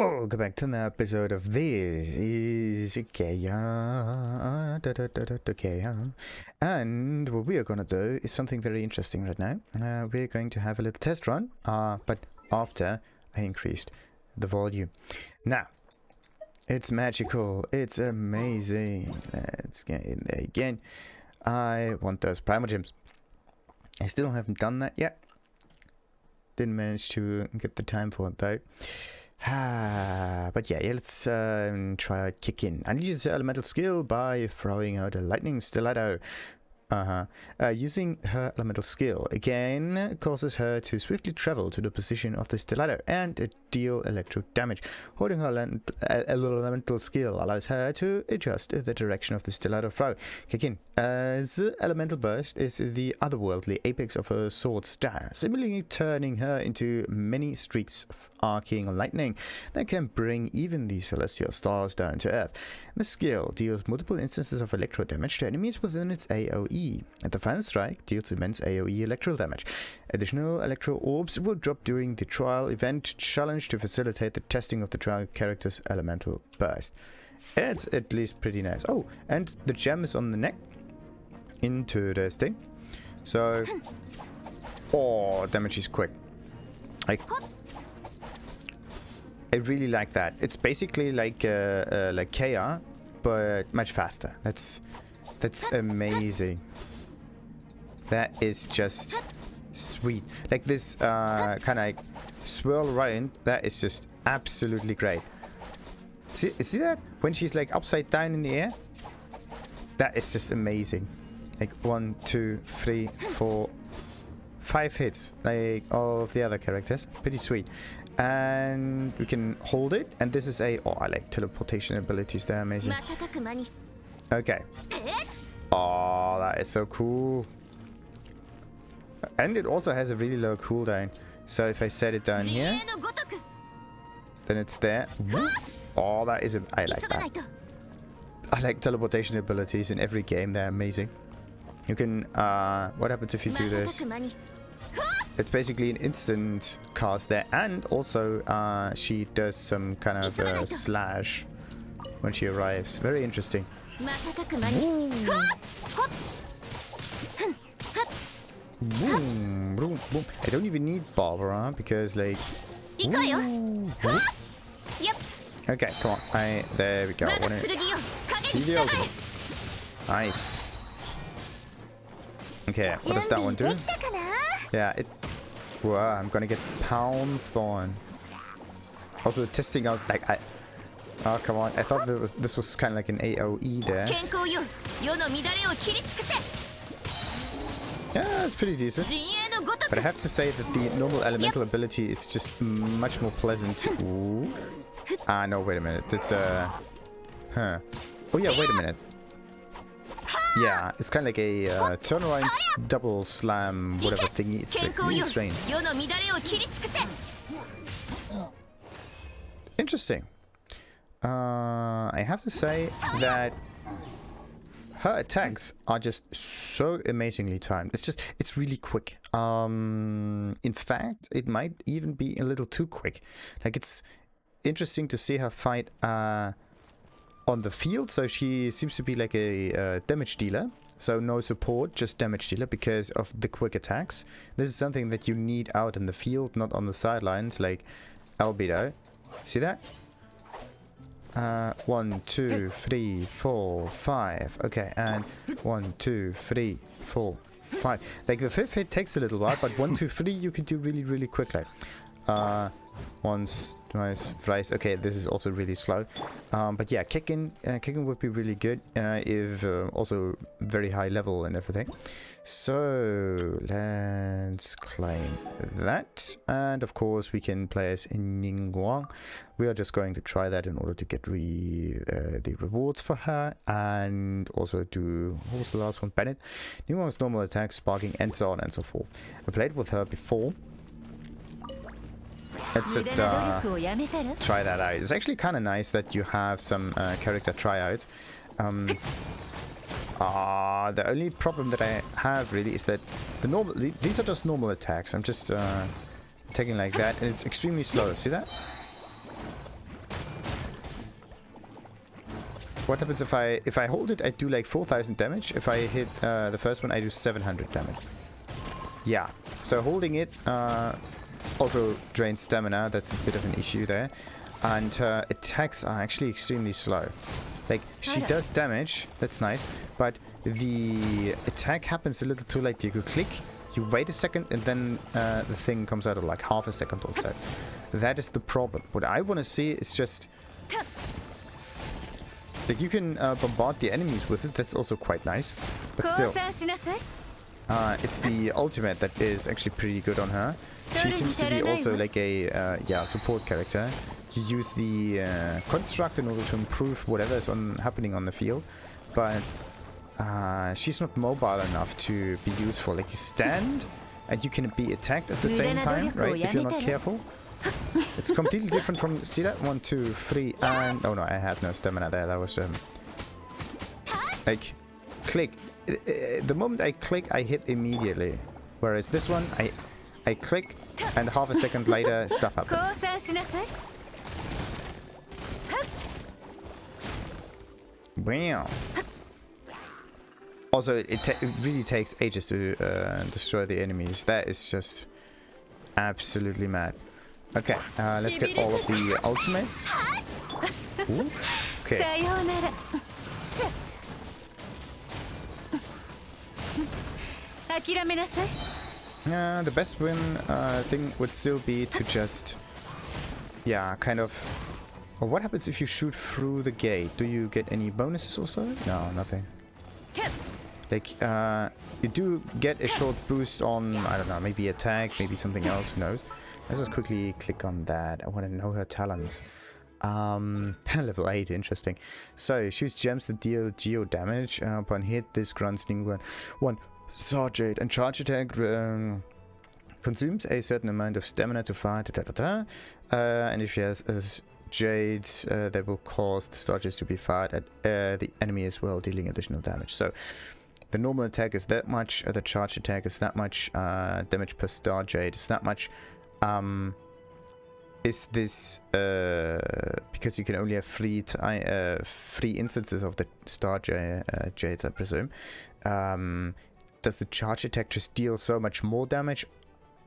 Welcome back to another episode of This is Keqing. And what we are going to do is something very interesting right now. We're going to have a little test run, but after I increased the volume. Now, it's magical, it's amazing. Let's get in there again. I want those primal gems. I still haven't done that yet. Didn't manage to get the time for it though. But yeah, let's try out Keqing. I need to use the elemental skill by throwing out a lightning stiletto. Using her elemental skill again causes her to swiftly travel to the position of the stiletto and deal electro damage. Holding her elemental skill allows her to adjust the direction of the stiletto throw. Keqing's elemental burst is the otherworldly apex of her sword star, similarly turning her into many streaks of arcing lightning that can bring even the celestial stars down to earth. The skill deals multiple instances of electro damage to enemies within its AoE. At the final strike, deals immense AoE electrical damage. Additional electro orbs will drop during the trial event challenge to facilitate the testing of the trial character's elemental burst. It's at least pretty nice. Oh, and the gem is on the neck. Interesting. So, oh, damage is quick. I really like that. It's basically like Kea, but much faster. That's amazing. That is just sweet. Like this kind of like swirl around. That is just absolutely great. See that? When she's like upside down in the air? That is just amazing. Like 1, 2, 3, 4, 5 hits. Like all of the other characters. Pretty sweet. And we can hold it. And this is a... Oh, I like teleportation abilities. They're amazing. Okay. Oh, that is so cool. And it also has a really low cooldown. So if I set it down here, then it's there. Oh, that is... I like that. I like teleportation abilities in every game. They're amazing. You can... what happens if you do this? It's basically an instant cast there. And also, she does some kind of slash when she arrives. Very interesting. Boom, boom, boom. I don't even need Barbara because, like... Okay, come on. There we go. See the ultimate. Nice. Okay, what does that one do? Yeah, it... Wow, I'm gonna get pounced on. Also, testing out, like, oh, come on. I thought this was kind of like an AoE there. Yeah, it's pretty decent. But I have to say that the normal elemental ability is just much more pleasant. Ooh. No, wait a minute. That's Huh. Oh yeah, wait a minute. Yeah, it's kind of like a turnaround double slam, whatever thingy. It's like really strange. Interesting. I have to say that her attacks are just so amazingly timed. It's really quick. In fact, it might even be a little too quick. Like, it's interesting to see her fight on the field. So she seems to be like a damage dealer. So no support, just damage dealer because of the quick attacks. This is something that you need out in the field, not on the sidelines like Albedo. See that? 1, 2, 3, 4, 5. Okay, and 1, 2, 3, 4, 5. Like the 5th hit takes a little while, but 1, 2, 3 you can do really quickly. Once, twice, thrice. Okay, this is also really slow. But yeah, Keqing would be really good if also very high level and everything. So let's claim that, and of course we can play as Ningguang. We are just going to try that in order to get the rewards for her, and also do, what was the last one? Bennet. Ningguang's normal attack, sparking, and so on and so forth. I played with her before. Let's just try that out. It's actually kind of nice that you have some character tryouts. The only problem that I have really is that these are just normal attacks. I'm just taking like that, and it's extremely slow. See that? what happens if I hold it? I do like 4,000 damage. If I hit the first one, I do 700 damage. Yeah. So holding it also drains stamina. That's a bit of an issue there. And her attacks are actually extremely slow. Like, she does damage. That's nice. But the attack happens a little too late. You click, you wait a second, and then the thing comes out of like half a second or so. That is the problem. What I want to see is just... like, you can bombard the enemies with it. That's also quite nice. But still... it's the ultimate that is actually pretty good on her. She seems to be also like a support character. You use the construct in order to improve whatever is happening on the field, but she's not mobile enough to be useful. Like, you stand and you can be attacked at the same time, right? If you're not careful. It's completely different from, see that? 1, 2, 3, and oh no, I had no stamina there. That was like, click. The moment I click, I hit immediately. Whereas this one, I click, and half a second later, stuff happens. Wow. Also, it really takes ages to destroy the enemies. That is just absolutely mad. Okay, let's get all of the ultimates. Ooh. Okay. The best win thing would still be to just, kind of... Or what happens if you shoot through the gate? Do you get any bonuses also? No, nothing. Like, you do get a short boost on, I don't know, maybe attack, maybe something else, who knows. Let's just quickly click on that. I want to know her talents. Level 8, interesting. So, shoots gems that deal geo damage. Upon hit, this grants Ningguang 1 Sergeant, and charge attack consumes a certain amount of stamina to fight. And if she has jades, that will cause the Starjades to be fired at the enemy as well, dealing additional damage. So the normal attack is that much, the charge attack is that much, damage per Starjade is that much. Is this because you can only have three instances of the Starjades, I presume? Does the charge attack just deal so much more damage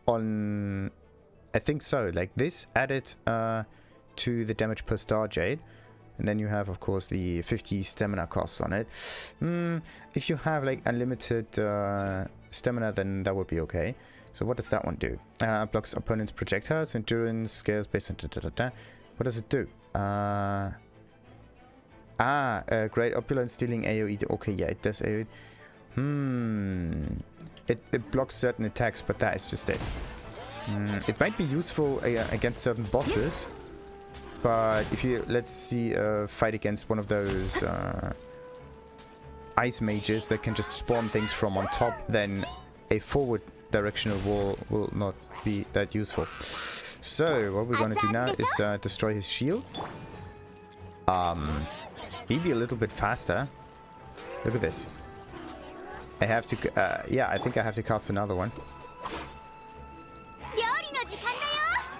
on... I think so. Like, this added to the damage per Starjade. And then you have, of course, the 50 stamina costs on it. If you have, like, unlimited stamina, then that would be okay. So what does that one do? Blocks opponents' projectiles, endurance, scales based on... What does it do? Great opulence, stealing AoE. Okay, yeah, it does AoE. It blocks certain attacks, but that is just it. It might be useful against certain bosses, but if you, let's see, fight against one of those ice mages that can just spawn things from on top, then a forward directional wall will not be that useful. So what we're going to do now is destroy his shield. Maybe a little bit faster. Look at this. I have to, I think I have to cast another one.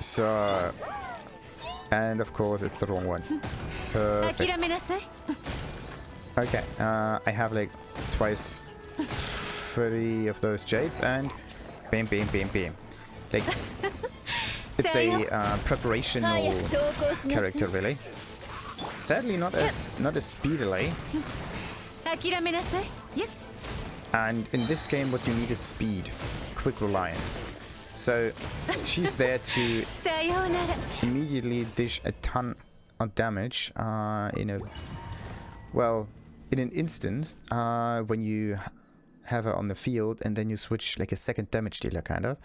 So, and of course it's the wrong one. Perfect. Okay, I have like twice 30 of those jades, and bam, bam, bam, bam. Like, it's a preparational character, really. Sadly, not as speedily. And in this game, what you need is speed, quick reliance. So she's there to immediately dish a ton of damage in an instant when you have her on the field, and then you switch like a second damage dealer kind of,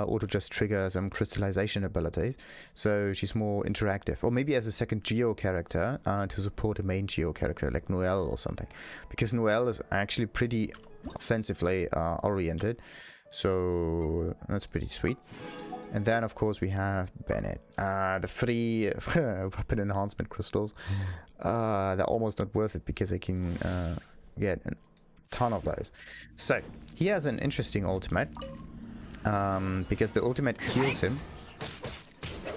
or to just trigger some crystallization abilities. So she's more interactive, or maybe as a second Geo character to support a main Geo character like Noelle or something, because Noelle is actually pretty offensively oriented. So that's pretty sweet. And then of course we have Bennet. The free weapon enhancement crystals. They're almost not worth it because I can get a ton of those. So he has an interesting ultimate. Because the ultimate heals him.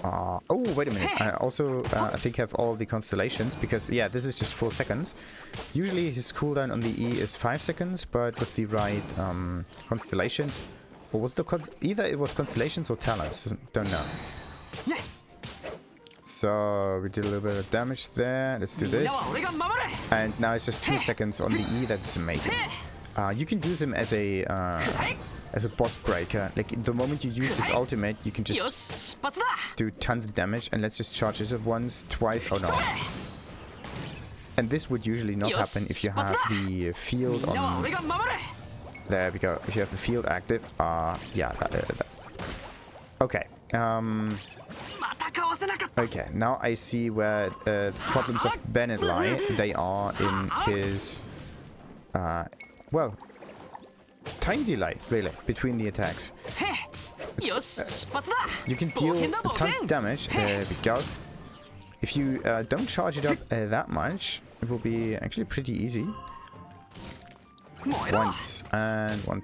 Oh, wait a minute. I also, I think, have all the constellations, because, yeah, this is just 4 seconds. Usually his cooldown on the E is 5 seconds, but with the right constellations, or was the either it was constellations or talents, don't know. So we did a little bit of damage there. Let's do this. And now it's just 2 seconds on the E. That's amazing. You can use him as a boss breaker. Like the moment you use his ultimate, you can just do tons of damage. And let's just charge this once, twice. Oh no! And this would usually not happen if you have the field on. There we go. If you have the field active, yeah. Okay. Okay, now I see where the problems of Bennet lie. They are in his, well, time delay, really, between the attacks. You can deal tons of damage. There we go. If you don't charge it up that much, it will be actually pretty easy. Once, and one.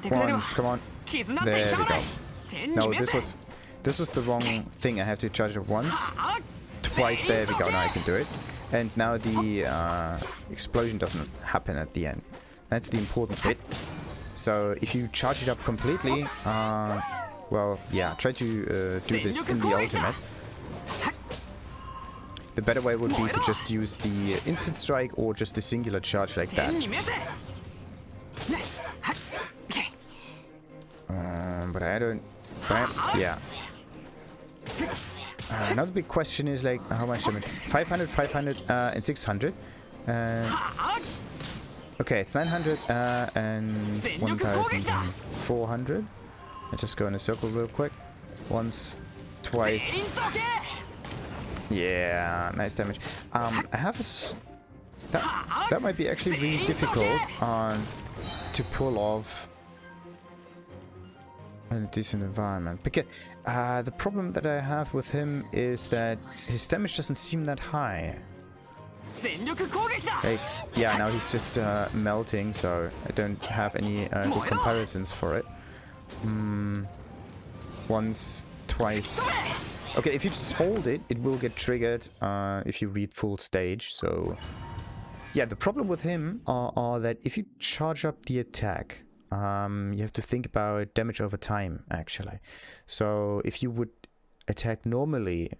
Once, come on. There we go. No, this was the wrong thing. I have to charge it once. Twice, there we go. Now I can do it. And now the explosion doesn't happen at the end. That's the important bit. So if you charge it up completely, well, yeah, try to do this in the ultimate. The better way would be to just use the instant strike or just a singular charge like that. But I don't... yeah. Another big question is like how much damage? 500, 500, and 600. Okay, it's 900 and 1,400. I just go in a circle real quick. Once, twice. Yeah, nice damage. I have a... that might be actually really difficult to pull off in a decent environment. Because the problem that I have with him is that his damage doesn't seem that high. Like, yeah, now he's just melting, so I don't have any good comparisons for it. Once, twice. Okay, if you just hold it, it will get triggered if you read full stage, so... Yeah, the problem with him are that if you charge up the attack, you have to think about damage over time, actually. So if you would attack normally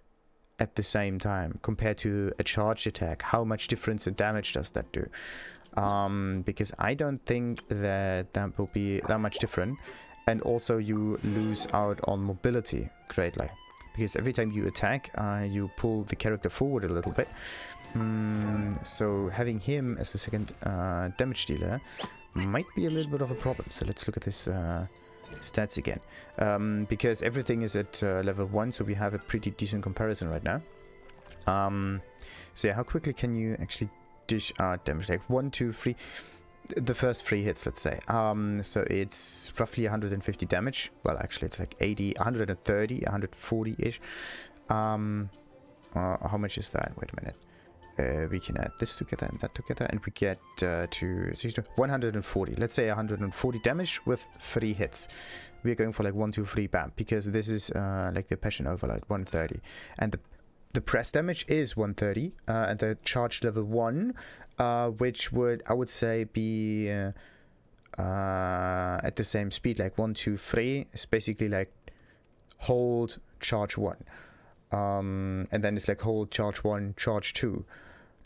at the same time compared to a charged attack, how much difference in damage does that do? Because I don't think that will be that much different. And also you lose out on mobility greatly. Because every time you attack, you pull the character forward a little bit. So having him as a second damage dealer might be a little bit of a problem. So let's look at this stats again. Because everything is at level 1, so we have a pretty decent comparison right now. So yeah, how quickly can you actually dish out damage? Like 1, 2, 3... The first 3 hits, let's say. So it's roughly 150 damage. Well, actually, it's like 80, 130, 140-ish. How much is that? Wait a minute. We can add this together and that together, and we get to 140. Let's say 140 damage with 3 hits. We're going for like 1, 2, 3, bam, because this is like the Passion Overload, 130. And the press damage is 130, and the charge level 1, which would, I would say, be at the same speed, like 1, 2, 3. It's basically like hold, charge 1. And then it's like hold, charge 1, charge 2.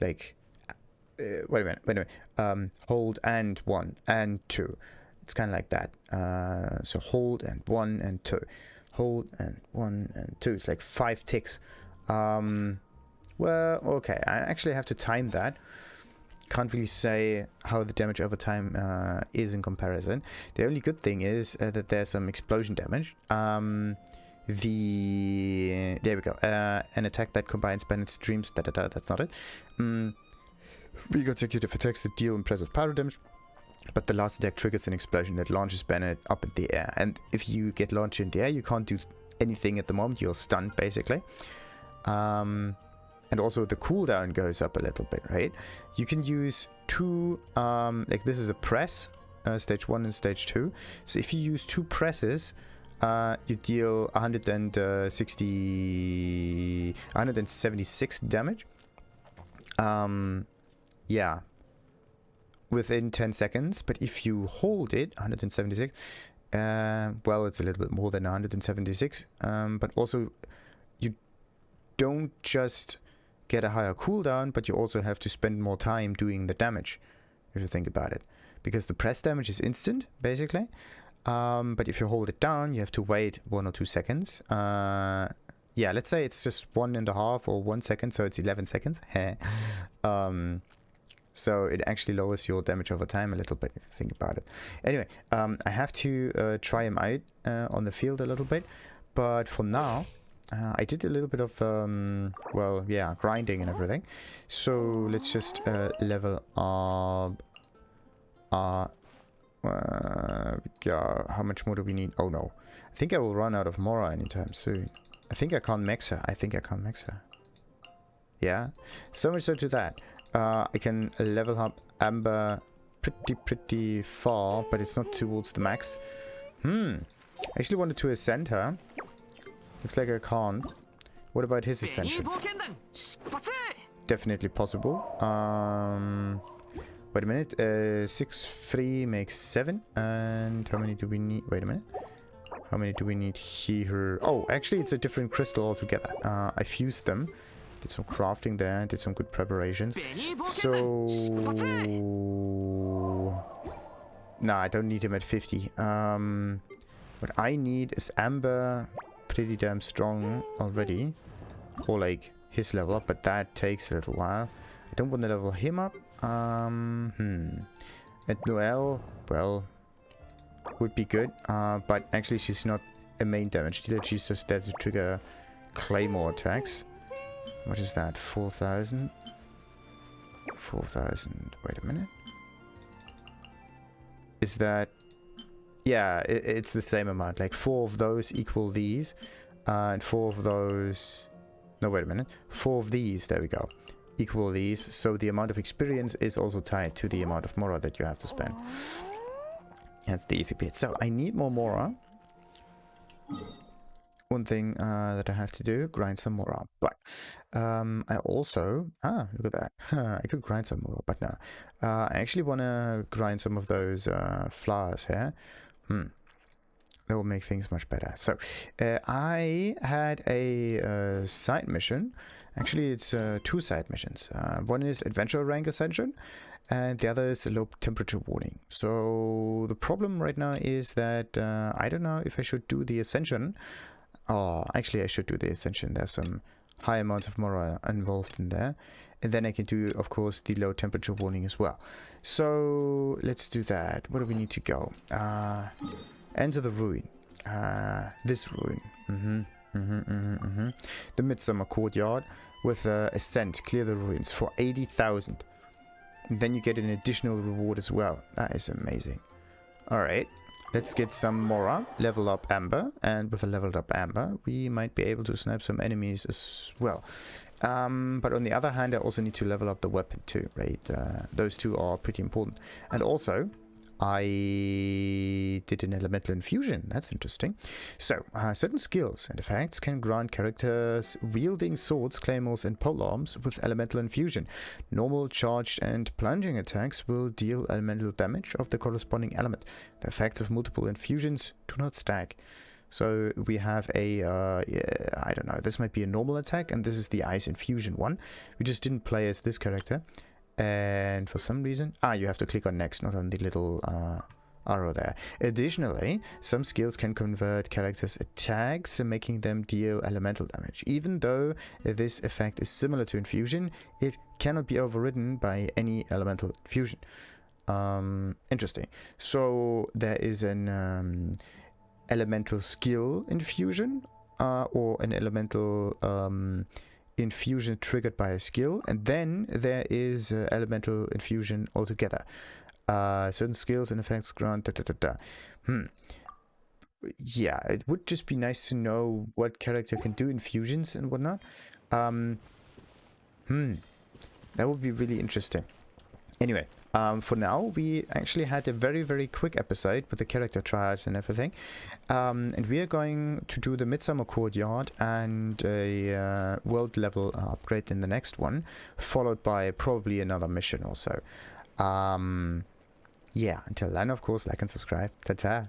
Like, wait a minute. Hold and 1 and 2. It's kind of like that. So hold and 1 and 2. Hold and 1 and 2. It's like 5 ticks. Well, okay. I actually have to time that. Can't really say how the damage over time is in comparison. The only good thing is that there's some explosion damage. There we go. An attack that combines Bennet streams. That's not it. Consecutive attacks that deal impressive pyro damage, but the last attack triggers an explosion that launches Bennet up in the air. And if you get launched in the air, you can't do anything at the moment. You're stunned, basically. And also the cooldown goes up a little bit, right? You can use 2, like this is a press, stage 1 and stage 2. So if you use 2 presses, you deal 176 damage. Yeah, within 10 seconds. But if you hold it, 176, well, it's a little bit more than 176. But also, you don't just get a higher cooldown, but you also have to spend more time doing the damage, if you think about it. Because the press damage is instant, basically. But if you hold it down, you have to wait 1 or 2 seconds. Yeah, let's say it's just 1.5 or 1 second, so it's 11 seconds. So it actually lowers your damage over time a little bit, if you think about it. Anyway, I have to try him out on the field a little bit. But for now, I did a little bit of, well, yeah, grinding and everything. So let's just level up. Yeah, how much more do we need? Oh no, I think I will run out of Mora anytime soon. I think I can't max her. Yeah, so much so to that. I can level up Amber pretty far, but it's not towards the max. I actually wanted to ascend her. Looks like I can't. What about his ascension? Definitely possible. Wait a minute, 6 free makes 7, and how many do we need? Wait a minute. How many do we need here? Oh, actually it's a different crystal altogether. I fused them, did some crafting there, did some good preparations. So... Nah, I don't need him at 50. What I need is Amber, pretty damn strong already. Or like his level up, but that takes a little while. I don't want to level him up. At Noelle, well, would be good, but actually she's not a main damage dealer, she's just there to trigger claymore attacks. What is that? 4,000? 4,000, wait a minute. Is that... Yeah, it's the same amount, like 4 of those equal these, and 4 of those... No, wait a minute. 4 of these, there we go, equal these, so the amount of experience is also tied to the amount of Mora that you have to spend. That's the iffy bit. So I need more Mora. One thing that I have to do, grind some Mora. But I also... look at that. I could grind some Mora, but no. I actually want to grind some of those flowers here. That will make things much better. So I had a side mission. Actually, it's 2 side missions. One is Adventure Rank Ascension, and the other is a low temperature warning. So the problem right now is that I don't know if I should do the Ascension. Oh, actually I should do the Ascension. There's some high amounts of Mora involved in there. And then I can do, of course, the low temperature warning as well. So let's do that. Where do we need to go? Enter the ruin. This ruin. The Midsummer Courtyard with Ascent. Clear the ruins for 80,000. Then you get an additional reward as well. That is amazing. Alright. Let's get some Mora. Level up Amber. And with a leveled up Amber, we might be able to snipe some enemies as well. But on the other hand, I also need to level up the weapon too, right? Those two are pretty important. And also... I did an elemental infusion. That's interesting. So, certain skills and effects can grant characters wielding swords, claymores, and polearms with elemental infusion. Normal, charged, and plunging attacks will deal elemental damage of the corresponding element. The effects of multiple infusions do not stack. So we have a, I don't know, this might be a normal attack, and this is the ice infusion one. We just didn't play as this character. And for some reason... you have to click on next, not on the little arrow there. Additionally, some skills can convert characters' attacks, making them deal elemental damage. Even though this effect is similar to infusion, it cannot be overridden by any elemental infusion. Interesting. So there is an elemental skill infusion, or an elemental... infusion triggered by a skill, and then there is elemental infusion altogether. Certain skills and effects grant Yeah, it would just be nice to know what character can do infusions and whatnot. That would be really interesting. Anyway, for now, we actually had a very, very quick episode with the character triads and everything. And we are going to do the Midsummer Courtyard and a world level upgrade in the next one, followed by probably another mission or so. Yeah, until then, of course, like and subscribe. Ta-ta!